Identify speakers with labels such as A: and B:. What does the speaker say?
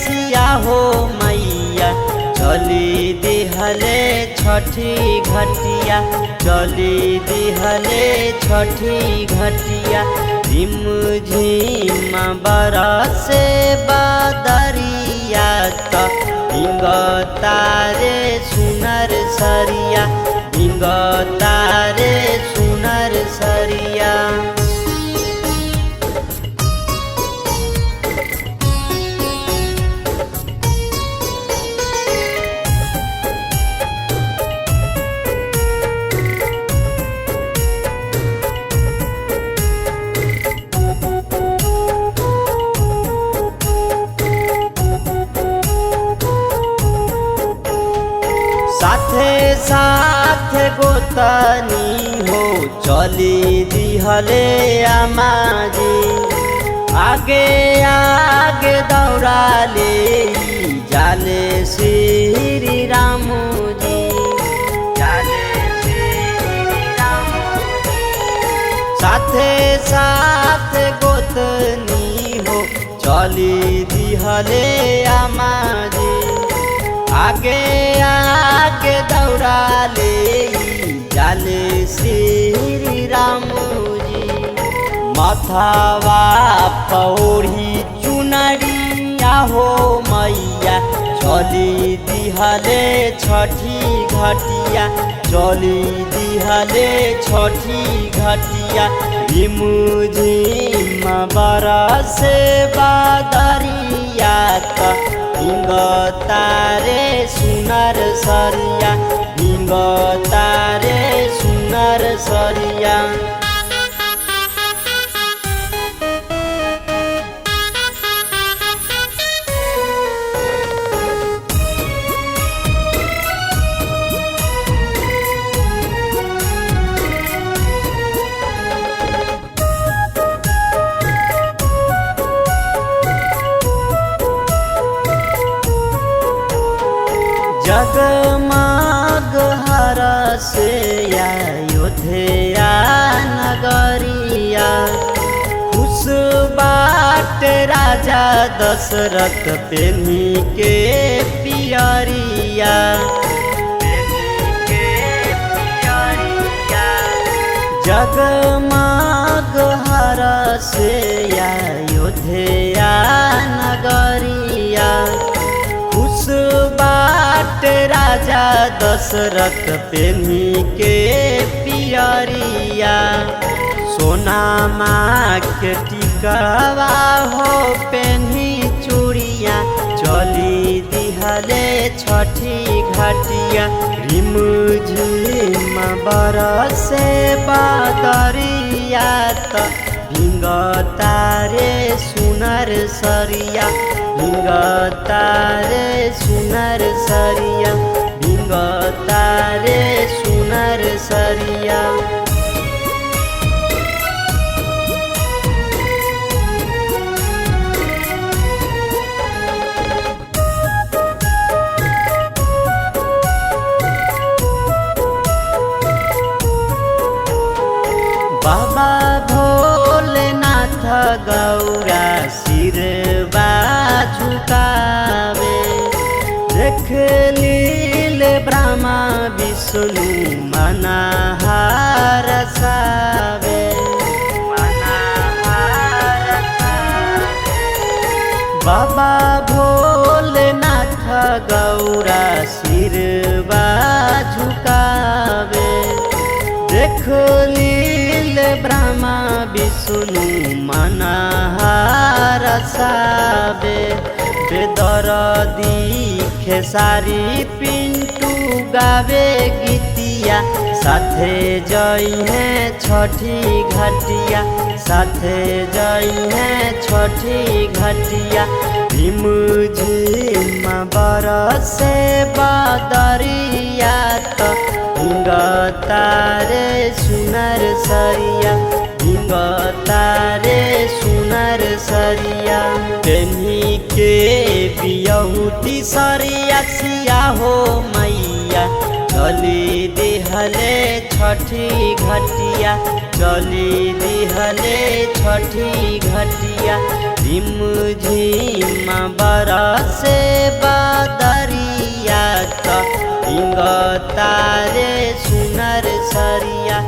A: सिया हो मैया चली दिहले छठी घटिया, चली दिहले छठी घटिया। झिम झिम बरसे बदरिया त तारे सुनर सरिया, तारे सुनर सरिया। साथे साथे गोतनी हो चली दिहले आमाजी, आगे आगे दौड़ाले जाले श्री रामू जी, जाले श्री रामू जी। साथे साथे गोतनी हो चली दिहले आमाजी, आगे आगे दौड़ाले जाले श्री रामू जी। मथावा पौड़ी चुनरिया हो मैया चली दिहले छठी घटिया, चली दिहले छठी घटिया। झिम झिम बरसे बदरिया त तारे सुनर सरिया, तारे सुनर सरिया। जगमग हरसे अयोध्या नगरिया, खुश बाट राजा दशरथ पेन्ही के पियरिया, जगमग हरसे अयोध्या नगरिया, खुश बाट राजा दशरथ पेन्ही के पियरिया। सोना माँ के टिकवा हो पेन्ही चूड़िया, चली दिहले छठी घटिया। झिम झिम बरसे बदरिया त तारे सुनर सरिया, तारे सुनर सरिया, तारे सुनर सरिया। बाबा भोलेनाथ गौरा सिरबा झुकावे, देख लीले ब्रह्मा विष्णु मना हरसावे, बाबा भोलेनाथ गौरा सिरबा झुकावे, देख लीले ब्रह्मा विष्णु मना हरसावे। बेदरदी खेसारी पिंटू गावे गीतिया, साथे जई है छठी घटिया, साथे जई है छठी घटिया। झिम झिम बरसे बदरिया त तारे सुनर सरिया, तारे सुनर सरिया। पेन्ही के बियहुती सरिया सिया हो मैया चली दिहले छठी घटिया, चली दिहले छठी घटिया। झिम झिम बरसे बदरिया त भिंगता रे सुनर सरिया।